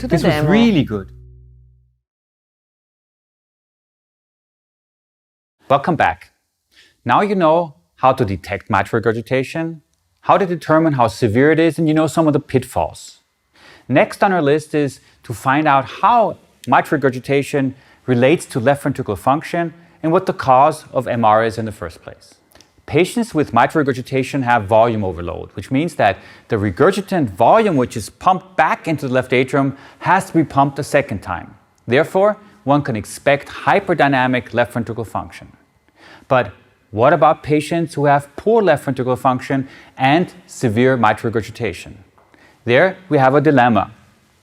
to the This demo. was really good. Welcome back. Now you know how to detect mitral regurgitation, how to determine how severe it is, and you know some of the pitfalls. Next on our list is to find out how mitral regurgitation relates to left ventricular function and what the cause of MR is in the first place. Patients with mitral regurgitation have volume overload, which means that the regurgitant volume which is pumped back into the left atrium has to be pumped a second time. Therefore, one can expect hyperdynamic left ventricular function. But what about patients who have poor left ventricular function and severe mitral regurgitation? There we have a dilemma,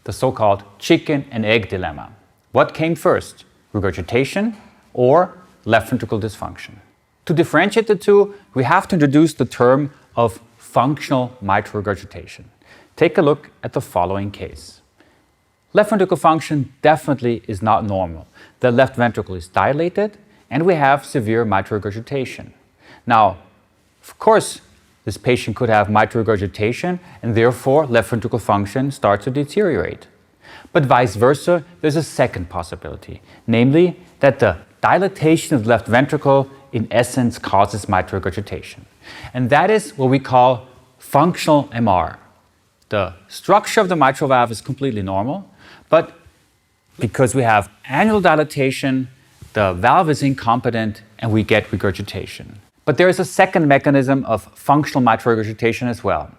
the so-called chicken and egg dilemma. What came first, regurgitation or left ventricular dysfunction? To differentiate the two, we have to introduce the term of functional mitral regurgitation. Take a look at the following case. Left ventricular function definitely is not normal. The left ventricle is dilated and we have severe mitral regurgitation. Now, of course, this patient could have mitral regurgitation and therefore left ventricular function starts to deteriorate. But vice versa, there's a second possibility, namely that the dilatation of the left ventricle in essence causes mitral regurgitation. And that is what we call functional MR. The structure of the mitral valve is completely normal, but because we have annular dilatation, the valve is incompetent and we get regurgitation. But there is a second mechanism of functional mitral regurgitation as well.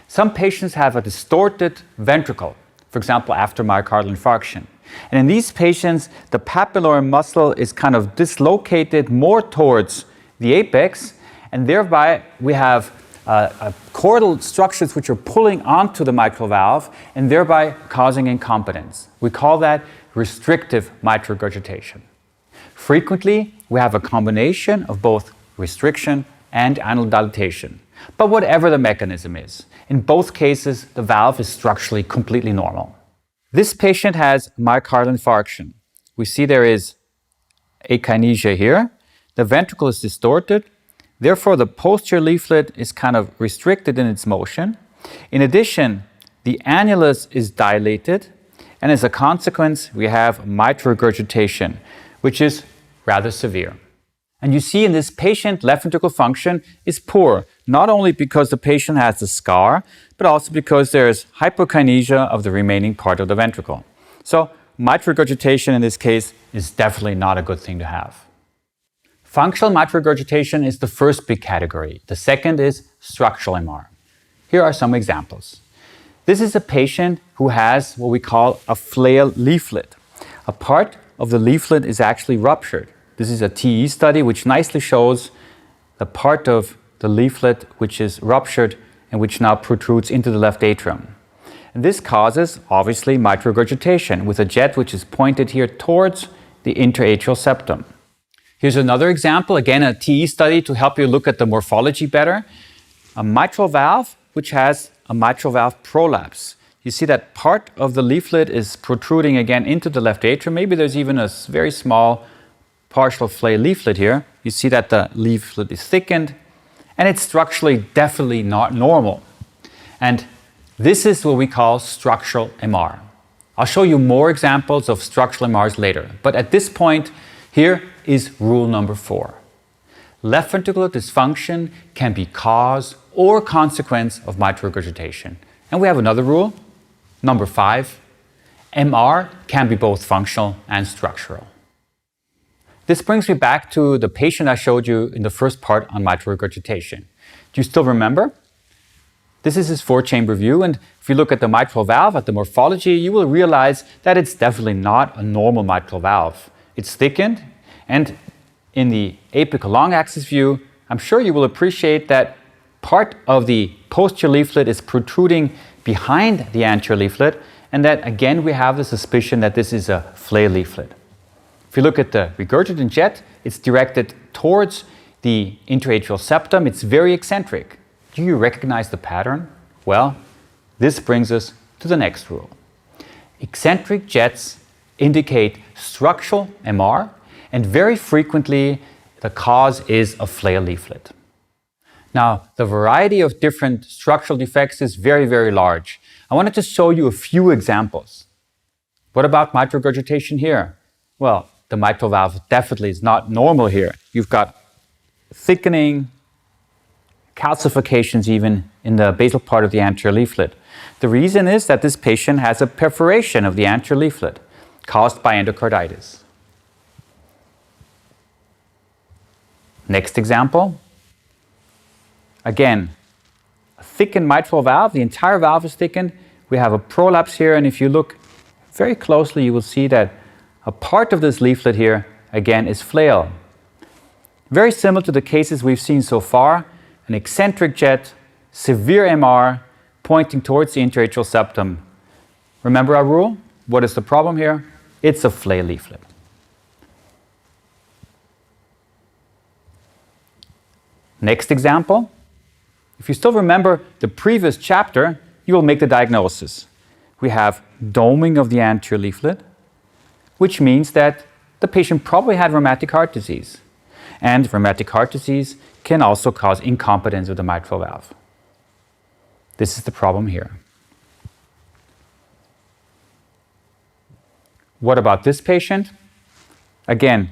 Some patients have a distorted ventricle, for example, after myocardial infarction. And in these patients, the papillary muscle is kind of dislocated more towards the apex, and thereby we have chordal structures which are pulling onto the mitral valve and thereby causing incompetence. We call that restrictive mitral regurgitation. Frequently, we have a combination of both restriction and annular dilatation. But whatever the mechanism is, in both cases, the valve is structurally completely normal. This patient has myocardial infarction. We see there is akinesia here. The ventricle is distorted. Therefore, the posterior leaflet is kind of restricted in its motion. In addition, the annulus is dilated. And as a consequence, we have mitral regurgitation, which is rather severe. And you see in this patient, left ventricular function is poor, not only because the patient has a scar, but also because there is hypokinesia of the remaining part of the ventricle. So mitral regurgitation in this case is definitely not a good thing to have. Functional mitral regurgitation is the first big category. The second is structural MR. Here are some examples. This is a patient who has what we call a flail leaflet. A part of the leaflet is actually ruptured. This is a TE study which nicely shows the part of the leaflet which is ruptured and which now protrudes into the left atrium. And this causes, obviously, mitral regurgitation with a jet which is pointed here towards the interatrial septum. Here's another example, again a TE study to help you look at the morphology better. A mitral valve which has a mitral valve prolapse. You see that part of the leaflet is protruding again into the left atrium. Maybe there's even a very small partial flail leaflet here. You see that the leaflet is thickened and it's structurally definitely not normal. And this is what we call structural MR. I'll show you more examples of structural MRs later, but at this point, here is rule number 4. Left ventricular dysfunction can be cause or consequence of mitral regurgitation. And we have another rule, number 5. MR can be both functional and structural. This brings me back to the patient I showed you in the first part on mitral regurgitation. Do you still remember? This is his 4-chamber view, and if you look at the mitral valve, at the morphology, you will realize that it's definitely not a normal mitral valve. It's thickened, and in the apical long axis view, I'm sure you will appreciate that part of the posterior leaflet is protruding behind the anterior leaflet, and that again we have the suspicion that this is a flail leaflet. If you look at the regurgitant jet, it's directed towards the interatrial septum. It's very eccentric. Do you recognize the pattern? Well, this brings us to the next rule. Eccentric jets indicate structural MR, and very frequently the cause is a flail leaflet. Now, the variety of different structural defects is very, very large. I wanted to show you a few examples. What about mitral regurgitation here? Well, the mitral valve definitely is not normal here. You've got thickening, calcifications even in the basal part of the anterior leaflet. The reason is that this patient has a perforation of the anterior leaflet caused by endocarditis. Next example. Again, a thickened mitral valve. The entire valve is thickened. We have a prolapse here, and if you look very closely, you will see that a part of this leaflet here, again, is flail. Very similar to the cases we've seen so far, an eccentric jet, severe MR, pointing towards the interatrial septum. Remember our rule? What is the problem here? It's a flail leaflet. Next example. If you still remember the previous chapter, you will make the diagnosis. We have doming of the anterior leaflet, which means that the patient probably had rheumatic heart disease. And rheumatic heart disease can also cause incompetence of the mitral valve. This is the problem here. What about this patient? Again,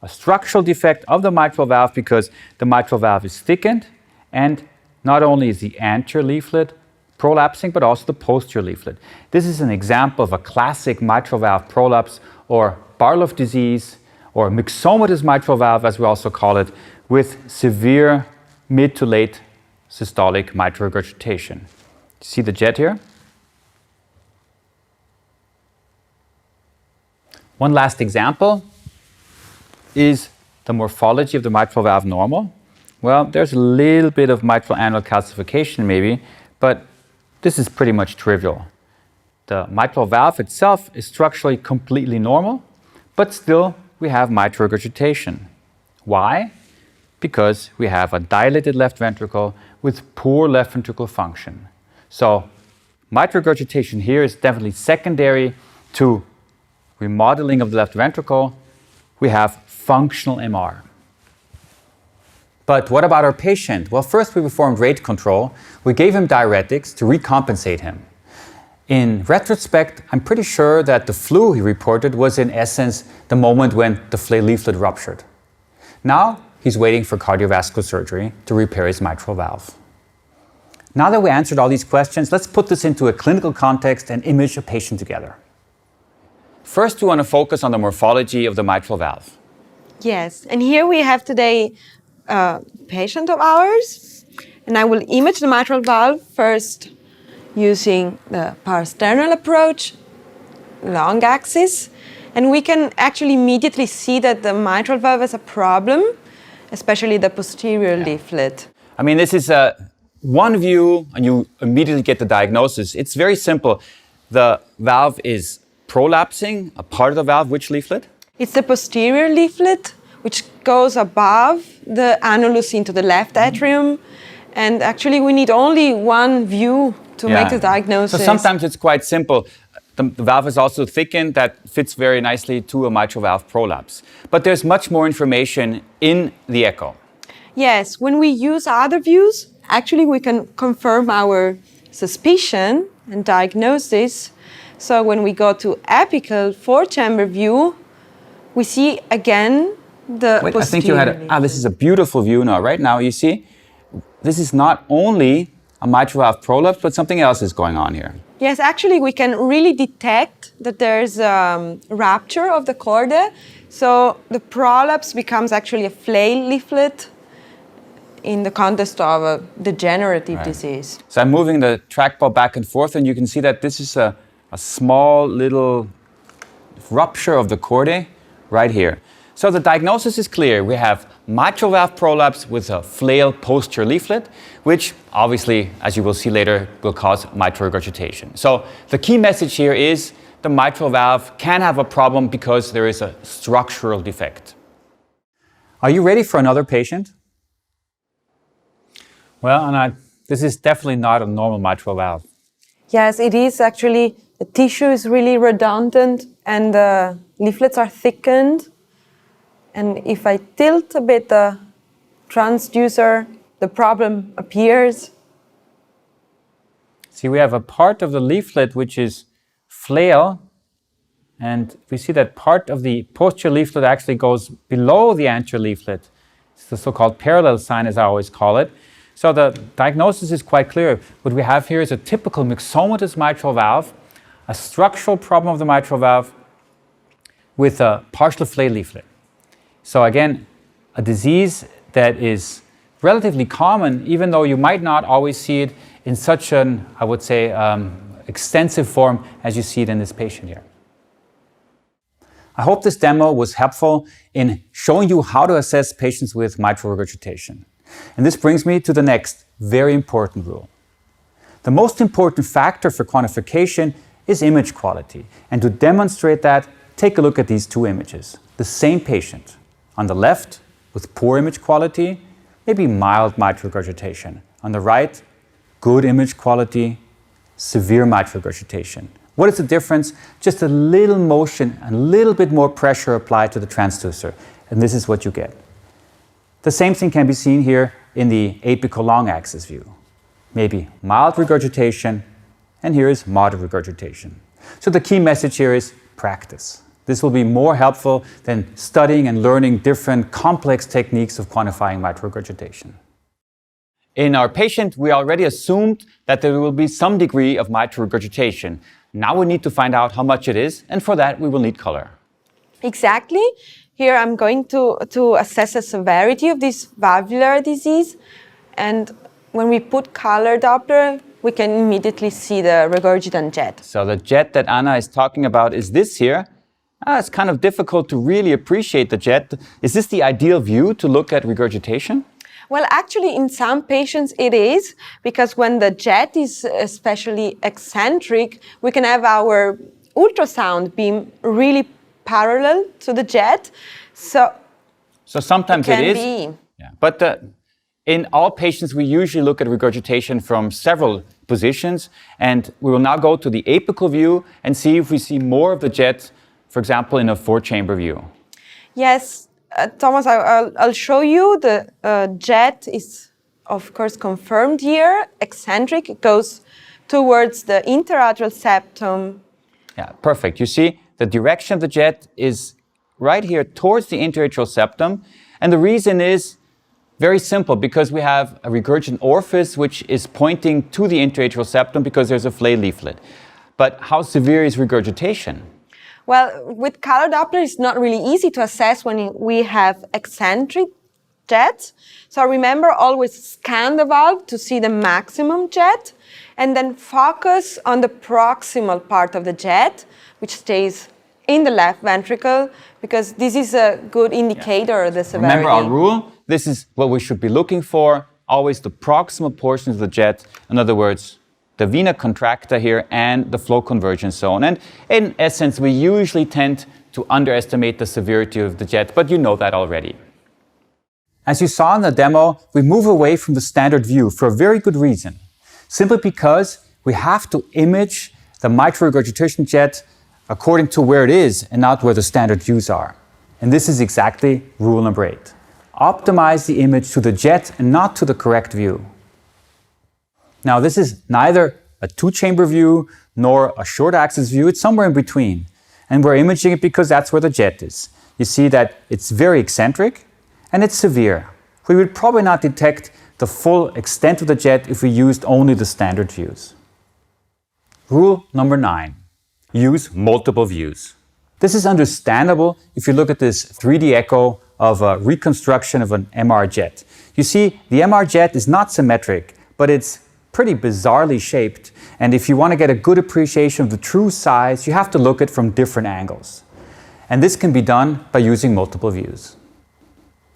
a structural defect of the mitral valve because the mitral valve is thickened, and not only is the anterior leaflet prolapsing, but also the posterior leaflet. This is an example of a classic mitral valve prolapse, or Barlow disease, or myxomatous mitral valve, as we also call it, with severe mid to late systolic mitral regurgitation. See the jet here? One last example. Is the morphology of the mitral valve normal? Well, there's a little bit of mitral annular calcification maybe, but this is pretty much trivial. The mitral valve itself is structurally completely normal, but still we have mitral regurgitation. Why? Because we have a dilated left ventricle with poor left ventricular function. So mitral regurgitation here is definitely secondary to remodeling of the left ventricle. We have functional MR. But what about our patient? Well, first we performed rate control. We gave him diuretics to recompensate him. In retrospect, I'm pretty sure that the flu he reported was in essence the moment when the flail leaflet ruptured. Now he's waiting for cardiovascular surgery to repair his mitral valve. Now that we answered all these questions, let's put this into a clinical context and image a patient together. First, we want to focus on the morphology of the mitral valve. Yes, and here we have today a patient of ours, and I will image the mitral valve first using the parasternal approach, long axis, and we can actually immediately see that the mitral valve has a problem, especially the posterior leaflet. I mean, this is one view, and you immediately get the diagnosis. It's very simple. The valve is prolapsing, a part of the valve. Which leaflet? It's the posterior leaflet, which goes above the annulus into the left atrium. And actually, we need only one view to make the diagnosis. So sometimes it's quite simple. The valve is also thickened. That fits very nicely to a mitral valve prolapse. But there's much more information in the echo. Yes, when we use other views, actually we can confirm our suspicion and diagnosis. So when we go to apical four-chamber view, we see again the posterior. I think you had this is a beautiful view now. Right now, you see, this is not only a mitral valve prolapse, but something else is going on here. Yes, actually, we can really detect that there's a rupture of the chordae. So the prolapse becomes actually a flail leaflet in the context of a degenerative disease. So I'm moving the trackball back and forth, and you can see that this is a small little rupture of the chordae right here. So the diagnosis is clear. We have mitral valve prolapse with a flail posterior leaflet, which obviously, as you will see later, will cause mitral regurgitation. So the key message here is the mitral valve can have a problem because there is a structural defect. Are you ready for another patient? Well, Anna, this is definitely not a normal mitral valve. Yes, it is actually. The tissue is really redundant and the leaflets are thickened. And if I tilt a bit the transducer, the problem appears. See, we have a part of the leaflet which is flail, and we see that part of the posterior leaflet actually goes below the anterior leaflet. It's the so-called parallel sign, as I always call it. So the diagnosis is quite clear. What we have here is a typical myxomatous mitral valve, a structural problem of the mitral valve with a partial flayed leaflet. So again, a disease that is relatively common, even though you might not always see it in such an, I would say, extensive form as you see it in this patient here. I hope this demo was helpful in showing you how to assess patients with mitral regurgitation. And this brings me to the next very important rule. The most important factor for quantification is image quality. And to demonstrate that, take a look at these two images. The same patient. On the left, with poor image quality, maybe mild mitral regurgitation. On the right, good image quality, severe mitral regurgitation. What is the difference? Just a little motion, a little bit more pressure applied to the transducer. And this is what you get. The same thing can be seen here in the apical long axis view. Maybe mild regurgitation, and here is moderate regurgitation. So the key message here is practice. This will be more helpful than studying and learning different complex techniques of quantifying mitral regurgitation. In our patient, we already assumed that there will be some degree of mitral regurgitation. Now we need to find out how much it is, and for that we will need color. Exactly. Here I'm going to assess the severity of this valvular disease, and when we put color Doppler, we can immediately see the regurgitant jet. So the jet that Anna is talking about is this here. It's kind of difficult to really appreciate the jet. Is this the ideal view to look at regurgitation? Well, actually, in some patients it is, because when the jet is especially eccentric, we can have our ultrasound beam really parallel to the jet. So sometimes it is. Be. Yeah. But in all patients, we usually look at regurgitation from several positions. And we will now go to the apical view and see if we see more of the jet, for example, in a 4-chamber view. Yes, Thomas, I'll show you. The jet is, of course, confirmed here. Eccentric. It goes towards the interatrial septum. Yeah, perfect. You see, the direction of the jet is right here towards the interatrial septum. And the reason is very simple, because we have a regurgitant orifice which is pointing to the interatrial septum because there's a flayed leaflet. But how severe is regurgitation? Well, with color Doppler, it's not really easy to assess when we have eccentric jets. So remember, always scan the valve to see the maximum jet, and then focus on the proximal part of the jet, which stays in the left ventricle, because this is a good indicator of the severity. Remember our rule? This is what we should be looking for, always the proximal portions of the jet. In other words, the vena contracta here and the flow convergence zone. And in essence, we usually tend to underestimate the severity of the jet, but you know that already. As you saw in the demo, we move away from the standard view for a very good reason. Simply because we have to image the mitral regurgitation jet according to where it is and not where the standard views are. And this is exactly rule number 8. Optimize the image to the jet and not to the correct view. Now, this is neither a 2-chamber view nor a short axis view. It's somewhere in between. And we're imaging it because that's where the jet is. You see that it's very eccentric and it's severe. We would probably not detect the full extent of the jet if we used only the standard views. Rule number 9. Use multiple views. This is understandable if you look at this 3D echo of a reconstruction of an MR jet. You see, the MR jet is not symmetric, but it's pretty bizarrely shaped. And if you want to get a good appreciation of the true size, you have to look at it from different angles. And this can be done by using multiple views.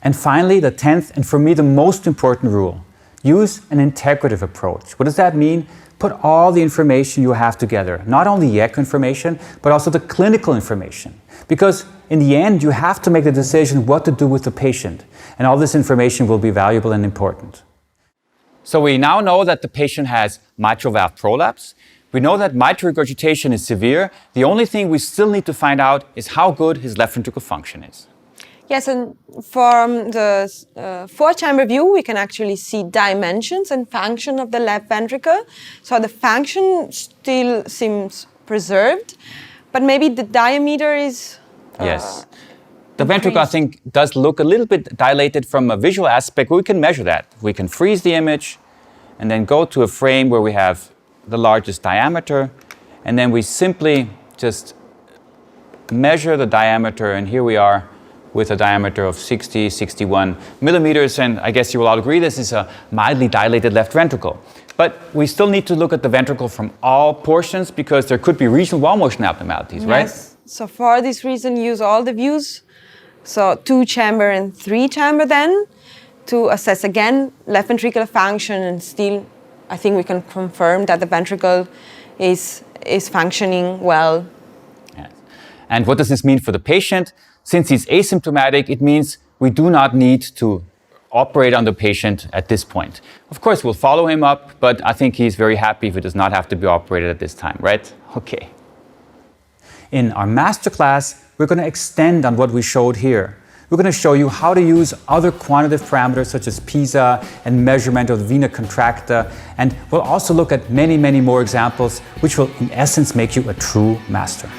And finally, the 10th, and for me the most important rule, use an integrative approach. What does that mean? Put all the information you have together, not only the echo information, but also the clinical information. Because in the end, you have to make the decision what to do with the patient. And all this information will be valuable and important. So we now know that the patient has mitral valve prolapse. We know that mitral regurgitation is severe. The only thing we still need to find out is how good his left ventricle function is. Yes, and from the 4-chamber view, we can actually see dimensions and function of the left ventricle. So the function still seems preserved. but maybe the diameter is... Yes. The ventricle, I think, does look a little bit dilated from a visual aspect, but we can measure that. We can freeze the image and then go to a frame where we have the largest diameter, and then we simply just measure the diameter, and here we are with a diameter of 60, 61 millimeters, and I guess you will all agree this is a mildly dilated left ventricle. But we still need to look at the ventricle from all portions because there could be regional wall motion abnormalities, right? Yes. So for this reason, use all the views. So 2-chamber and 3-chamber then to assess again left ventricular function, and still I think we can confirm that the ventricle is functioning well. Yes. And what does this mean for the patient? Since he's asymptomatic, it means we do not need to operate on the patient at this point. Of course, we'll follow him up, but I think he's very happy if he does not have to be operated at this time, right? Okay. In our masterclass, we're going to extend on what we showed here. We're going to show you how to use other quantitative parameters such as PISA and measurement of the vena contracta, and we'll also look at many, many more examples which will in essence make you a true master.